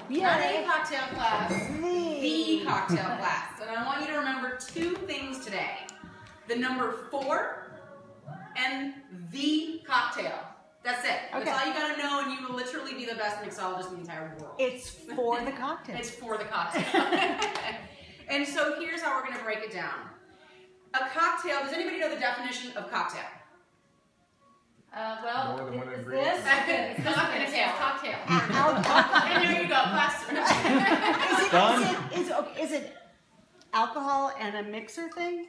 Not a cocktail class, the cocktail class. And I want you to remember two things today. The number 4 and the cocktail. That's it. Okay. That's all you gotta know, and you will literally be the best mixologist in the entire world. It's for the cocktail. It's for the cocktail. And so here's how we're gonna break it down. A cocktail, does anybody know the definition of cocktail? Well, more than one is ingredient. this? Cocktail. And there you go, class. Is it alcohol and a mixer thing?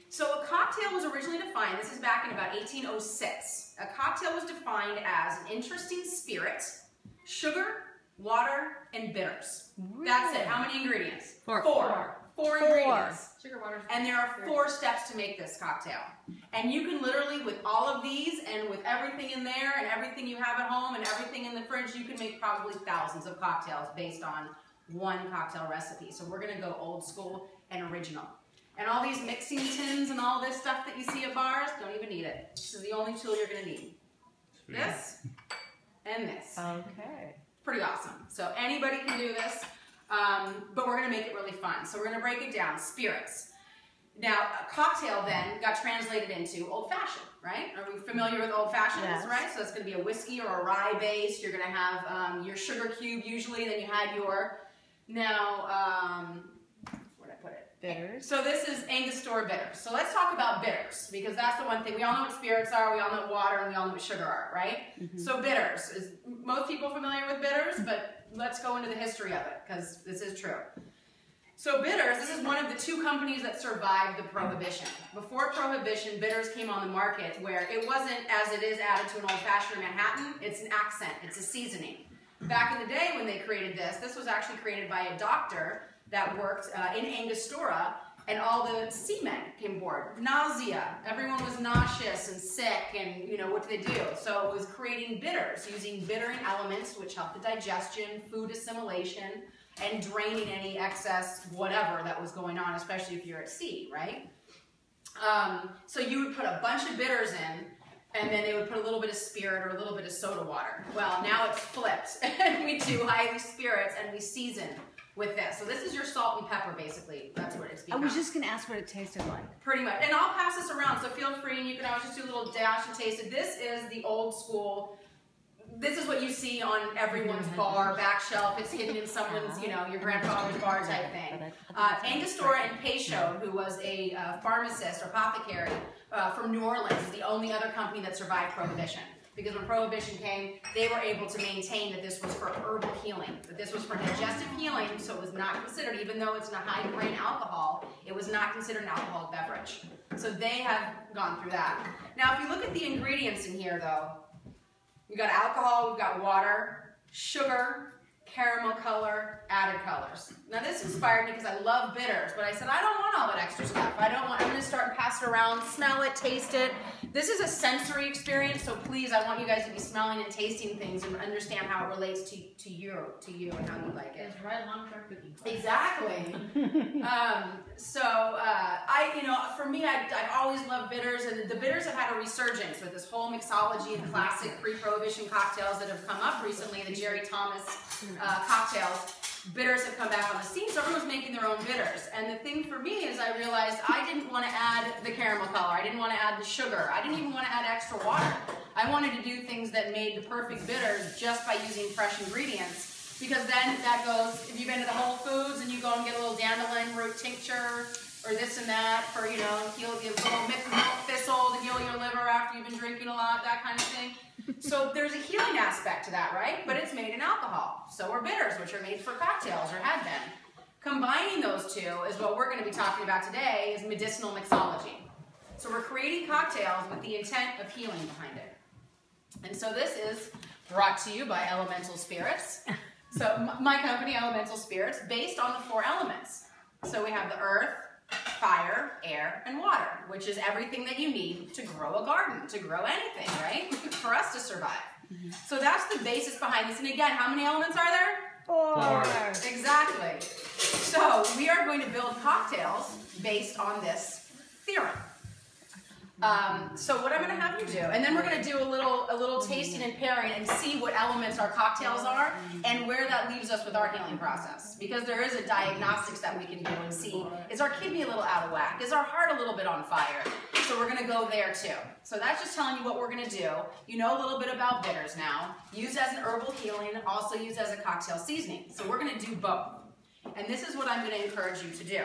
So a cocktail was originally defined, this is back in about 1806. A cocktail was defined as an interesting spirit, sugar, water, and bitters. Really? That's it. How many ingredients? Four ingredients. Sugar, water, And there are 4 steps to make this cocktail. And you can literally, with all of these and with everything in there and everything you have at home and everything in the fridge, you can make probably thousands of cocktails based on one cocktail recipe. So we're going to go old school and original. And all these mixing tins and all this stuff that you see at bars, don't even need it. This is the only tool you're going to need. This and this. Okay. Pretty awesome. So anybody can do this, but we're going to make it really fun. So we're going to break it down. Spirits. Now, a cocktail then got translated into old-fashioned, right? Are we familiar with old-fashions, yes. right? So it's going to be a whiskey or a rye base. You're going to have your sugar cube usually. Then you had your, where'd I put it? Bitters. So this is Angostura bitters. So let's talk about bitters, because that's the one thing. We all know what spirits are, we all know what water, and we all know what sugar are, right? Mm-hmm. So bitters. Is most people familiar with bitters? But let's go into the history of it, because this is true. So bitters, this is one of the 2 companies that survived the Prohibition. Before Prohibition, bitters came on the market where it wasn't as it is added to an old-fashioned Manhattan. It's an accent. It's a seasoning. Back in the day when they created this was actually created by a doctor that worked in Angostura, and all the seamen came aboard. Nausea. Everyone was nauseous and sick, and what do they do? So it was creating bitters, using bittering elements which help the digestion, food assimilation, and draining any excess whatever that was going on, especially if you're at sea, right? So you would put a bunch of bitters in, and then they would put a little bit of spirit or a little bit of soda water. Well, now it's flipped, and we do highly spirits, and we season with this. So this is your salt and pepper, basically. That's what it's become. I was just going to ask what it tasted like. Pretty much. And I'll pass this around, so feel free, and you can always just do a little dash and taste it. This is the old school. This is what you see on everyone's bar, back shelf. It's hidden in someone's, your grandfather's bar type thing. Angostura and Peychaud, who was a pharmacist or apothecary from New Orleans, is the only other company that survived Prohibition. Because when Prohibition came, they were able to maintain that this was for herbal healing, that this was for digestive healing, so it was not considered, even though it's a high-grain alcohol, it was not considered an alcoholic beverage. So they have gone through that. Now, if you look at the ingredients in here, though, we've got alcohol, we've got water, sugar, caramel color, added colors. Now this inspired me because I love bitters, but I said, I don't want all that extra stuff. I'm going to start and pass it around, smell it, taste it. This is a sensory experience, so please, I want you guys to be smelling and tasting things and understand how it relates to you and how you like it. It's right along with our cooking. Exactly. For me, I've always loved bitters, and the bitters have had a resurgence with this whole mixology and classic pre-Prohibition cocktails that have come up recently, the Jerry Thomas cocktails. Bitters have come back on the scene, so everyone's making their own bitters. And the thing for me is I realized I didn't want to add the caramel color. I didn't want to add the sugar. I didn't even want to add extra water. I wanted to do things that made the perfect bitters just by using fresh ingredients. Because then that goes, if you've been to the Whole Foods and you go and get a little dandelion root tincture or this and that for, heal a little milk thistle to heal your liver after you've been drinking a lot, that kind of thing. So there's a healing aspect to that, right? But it's made in alcohol. So are bitters, which are made for cocktails or had been. Combining those two is what we're going to be talking about today, is medicinal mixology. So we're creating cocktails with the intent of healing behind it. And so this is brought to you by Elemental Spirits. So my company, Elemental Spirits, based on the 4 elements. So we have the earth, fire, air, and water, which is everything that you need to grow a garden, to grow anything, right? For us to survive. Mm-hmm. So that's the basis behind this. And again, how many elements are there? 4. Exactly. So we are going to build cocktails based on this theorem. So what I'm going to have you do, and then we're going to do a little tasting and pairing and see what elements our cocktails are and where that leaves us with our healing process. Because there is a diagnostics that we can do and see. Is our kidney a little out of whack? Is our heart a little bit on fire? So we're going to go there too. So that's just telling you what we're going to do. You know a little bit about bitters now. Used as an herbal healing, also used as a cocktail seasoning. So we're going to do both. And this is what I'm going to encourage you to do.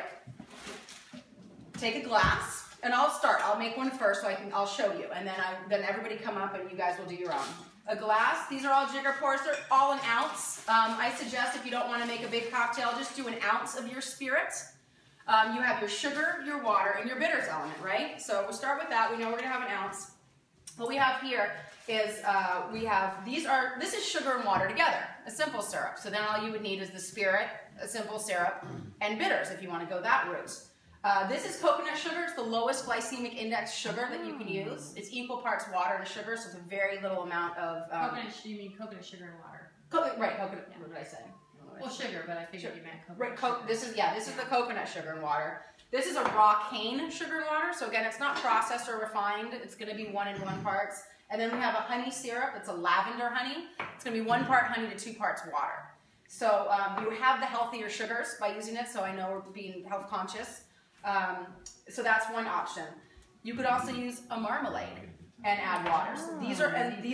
Take a glass, and I'll start. I'll make one first, so I'll show you, and then everybody come up, and you guys will do your own. A glass. These are all jigger pours. They're all an ounce. I suggest if you don't want to make a big cocktail, just do an ounce of your spirit. You have your sugar, your water, and your bitters element, right? So we'll start with that. We know we're going to have an ounce. What we have here is this is sugar and water together, a simple syrup. So then all you would need is the spirit, a simple syrup, and bitters if you want to go that route. This is coconut sugar. It's the lowest glycemic index sugar that you can use. It's equal parts water and sugar, so it's a very little amount of... you mean coconut sugar and water? Right, coconut, yeah. What did I say? Well, sugar, but I figured you meant coconut sugar. This is the coconut sugar and water. This is a raw cane sugar and water, so again, it's not processed or refined. It's going to be 1 in 1 parts. And then we have a honey syrup. It's a lavender honey. It's going to be 1 part honey to 2 parts water. So you have the healthier sugars by using it, so I know we're being health conscious. So that's one option. You could also use a marmalade and add water. So these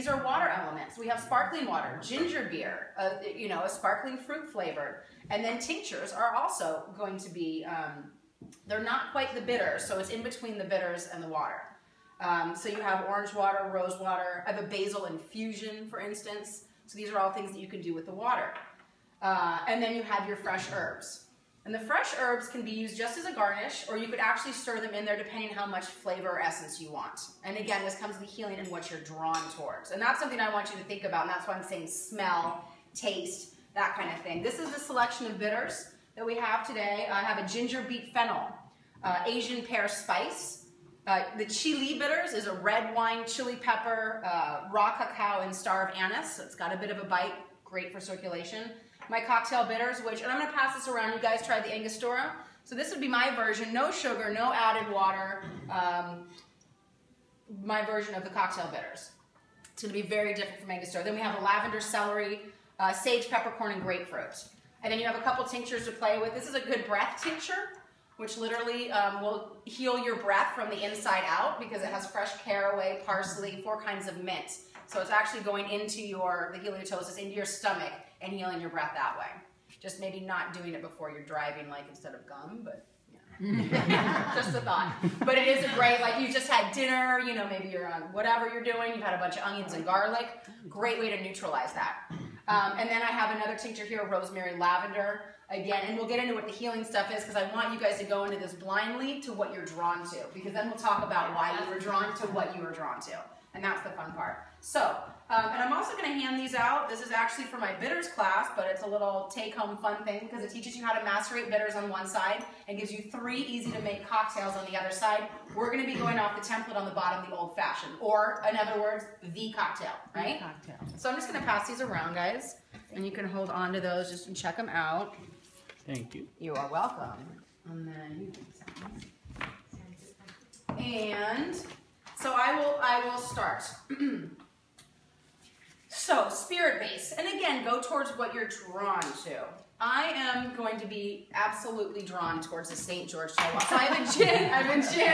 are water elements. We have sparkling water, ginger beer, a sparkling fruit flavored, and then tinctures are also going to be. They're not quite the bitters, so it's in between the bitters and the water. So you have orange water, rose water. I have a basil infusion, for instance. So these are all things that you can do with the water. And then you have your fresh herbs. And the fresh herbs can be used just as a garnish, or you could actually stir them in there depending on how much flavor or essence you want. And again, this comes to the healing and what you're drawn towards. And that's something I want you to think about, and that's why I'm saying smell, taste, that kind of thing. This is the selection of bitters that we have today. I have a ginger beet fennel, Asian pear spice. The chili bitters is a red wine, chili pepper, raw cacao, and star of anise. So it's got a bit of a bite, great for circulation. My cocktail bitters, and I'm going to pass this around. You guys tried the Angostura. So this would be my version, no sugar, no added water, my version of the cocktail bitters. It's going to be very different from Angostura. Then we have a lavender, celery, sage, peppercorn, and grapefruit. And then you have a couple tinctures to play with. This is a good breath tincture, which literally will heal your breath from the inside out because it has fresh caraway, parsley, 4 kinds of mint. So it's actually going into the heliotosis, into your stomach, and healing your breath that way. Just maybe not doing it before you're driving, like instead of gum, but yeah. Just a thought. But it is a great, like you just had dinner, maybe you're on whatever you're doing, you've had a bunch of onions and garlic. Great way to neutralize that. And then I have another tincture here, rosemary, lavender. Again, and we'll get into what the healing stuff is because I want you guys to go into this blindly to what you're drawn to, because then we'll talk about why you were drawn to what you were drawn to. And that's the fun part. So, and I'm also going to hand these out. This is actually for my bitters class, but it's a little take-home fun thing because it teaches you how to macerate bitters on one side and gives you 3 easy-to-make cocktails on the other side. We're going to be going off the template on the bottom, the old-fashioned, or in other words, the cocktail, right? The cocktail. So I'm just going to pass these around, guys, and you can hold on to those just and check them out. Thank you. You are welcome. And then you can and so I will start. So, spirit base. And again, go towards what you're drawn to. I am going to be absolutely drawn towards the St. George Chihuahua. So I have a gin,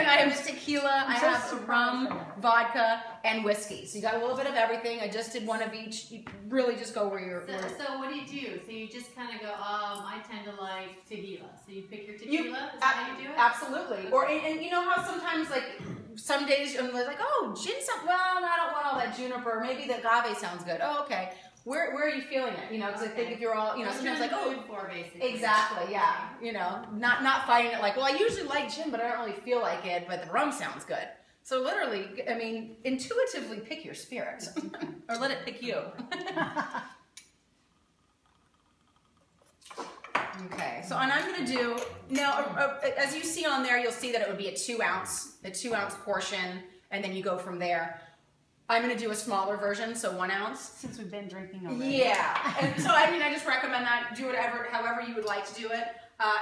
I have tequila, I have rum, vodka, and whiskey. So you got a little bit of everything. I just did one of each. You really just go where you're... So what do you do? So you just kind of go, I tend to like tequila. So you pick your tequila? Is that how you do it? Absolutely. Or, and you know how sometimes, like, some days you're like, oh, gin sounds... Well, I don't want all that juniper. Maybe the agave sounds good. Oh, okay. Where are you feeling it? Because I think if you're all, sometimes like, oh, for basically. Exactly, yeah. Not fighting it like, well, I usually like gin, but I don't really feel like it, but the rum sounds good. So literally, I mean, intuitively pick your spirit, or let it pick you. Okay, so and I'm going to do, now, as you see on there, you'll see that it would be a 2 ounce portion, and then you go from there. I'm going to do a smaller version, so 1 ounce. Since we've been drinking already. Yeah, and so I just recommend that. Do however you would like to do it.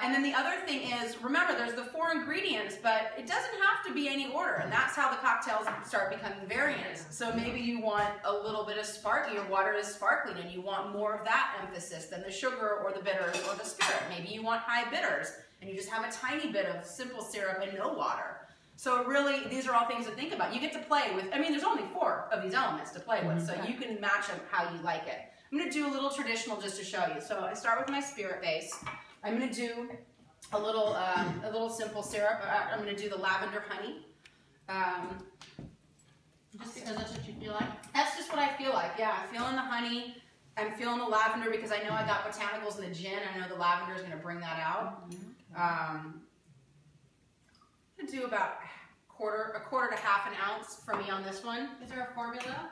And then the other thing is, remember, there's the 4 ingredients, but it doesn't have to be any order, and that's how the cocktails start becoming variants. So maybe you want a little bit of sparkling, your water is sparkling, and you want more of that emphasis than the sugar or the bitters or the spirit. Maybe you want high bitters, and you just have a tiny bit of simple syrup and no water. So really, these are all things to think about. You get to play with, I mean, there's only 4 of these elements to play with, so you can match them how you like it. I'm going to do a little traditional just to show you. So I start with my spirit base. I'm going to do a little simple syrup. I'm going to do the lavender honey. Just because that's what you feel like? That's just what I feel like, yeah. I'm feeling the honey. I'm feeling the lavender because I know I got botanicals in the gin. I know the lavender is going to bring that out. I'm going to do about a quarter to half an ounce for me on this one. Is there a formula?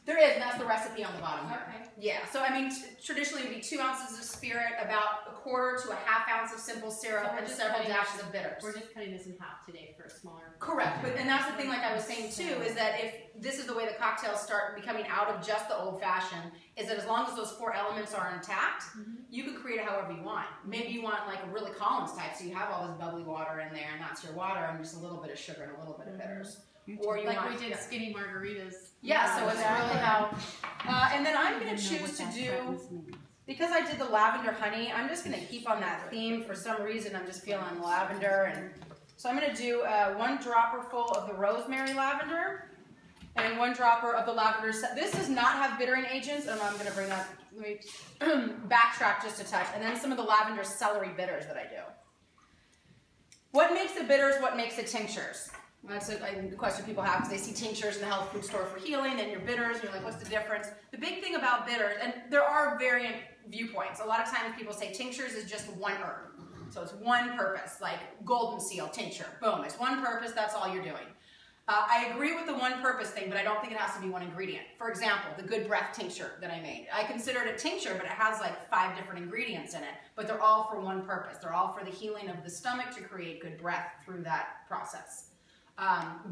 There is, and that's the recipe on the bottom here. Okay. Yeah, so I mean, traditionally it would be 2 ounces of spirit, about a quarter to a half ounce of simple syrup, So and several dashes of bitters. We're just cutting this in half today for a smaller. Correct, but and that's the thing, like I was saying too, is that if this is the way the cocktails start becoming out of just the old fashioned, is that as long as those 4 elements are intact, you can create it however you want. Maybe you want like a really Collins type, so you have all this bubbly water in there, and that's your water, and just a little bit of sugar and a little bit of bitters. Or you like want, we did skinny margaritas. yeah, so it's really how, and then I'm going to choose to do, because I did the lavender honey, I'm just going to keep on that theme. For some reason, I'm just feeling lavender, and so I'm going to do 1 dropper full of the rosemary lavender, and 1 dropper of the lavender. This does not have bittering agents, and I'm going to bring that, let me backtrack just a touch, and then some of the lavender celery bitters that I do. What makes the bitters, what makes the tinctures? That's a question people have because they see tinctures in the health food store for healing, and your bitters, and you're like, what's the difference? The big thing about bitters, and there are variant viewpoints. A lot of times people say tinctures is just 1 herb. So it's 1 purpose, like golden seal tincture. Boom, it's 1 purpose, that's all you're doing. I agree with the 1 purpose thing, but I don't think it has to be 1 ingredient. For example, the Good Breath tincture that I made. I consider it a tincture, but it has like 5 different ingredients in it. But they're all for 1 purpose. They're all for the healing of the stomach to create good breath through that process.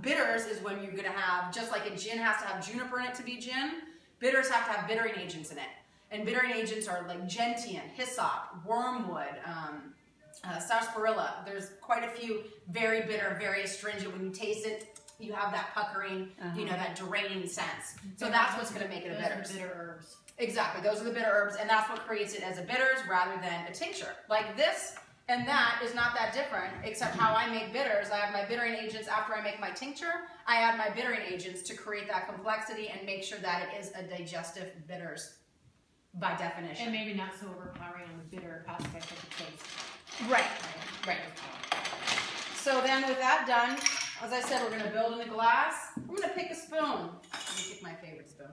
Bitters is when you're going to have, just like a gin has to have juniper in it to be gin, bitters have to have bittering agents in it. And bittering agents are like gentian, hyssop, wormwood, sarsaparilla. There's quite a few very bitter, very astringent. When you taste it, you have that puckering, you know, that draining sense. So that's what's going to make it a bitters. Those are bitter herbs. Exactly, those are the bitter herbs, and that's what creates it as a bitters rather than a tincture. Like this and that is not that different, except how I make bitters. I have my bittering agents after I make my tincture. I add my bittering agents to create that complexity and make sure that it is a digestive bitters by definition. And maybe not so overpowering on the bitter aspect of the taste. Right, right. So then with that done, as I said, we're going to build in the glass. I'm going to pick a spoon. Let me pick my favorite spoon.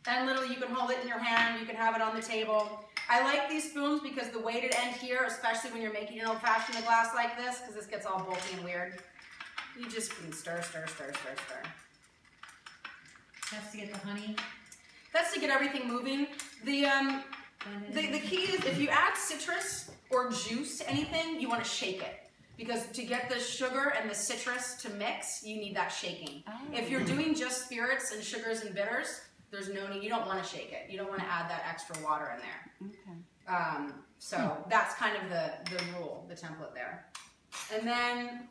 And literally you can hold it in your hand, you can have it on the table. I like these spoons because the way to end here, especially when you're making an old-fashioned in a glass like this, because this gets all bulky and weird, you just can stir, stir, stir, stir, stir. That's to get the honey. That's to get everything moving. The key is if you add citrus or juice to anything, you want to shake it. Because to get the sugar and the citrus to mix, you need that shaking. Oh. If you're doing just spirits and sugars and bitters, there's no need, you don't want to shake it. You don't want to add that extra water in there. Okay. So that's kind of the rule, the template there. And then,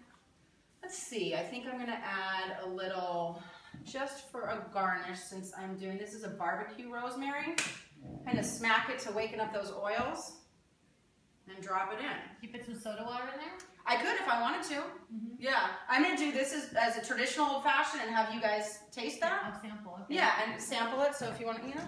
let's see, I think I'm going to add a little, just for a garnish, since I'm doing, this is a barbecue rosemary. Kind of smack it to waken up those oils and drop it in. You put some soda water in there? I could if I wanted to. Yeah. I'm going to do this as a traditional old fashioned and have you guys taste that. I'll sample. Okay. Yeah, and sample it. So if you want to, you know,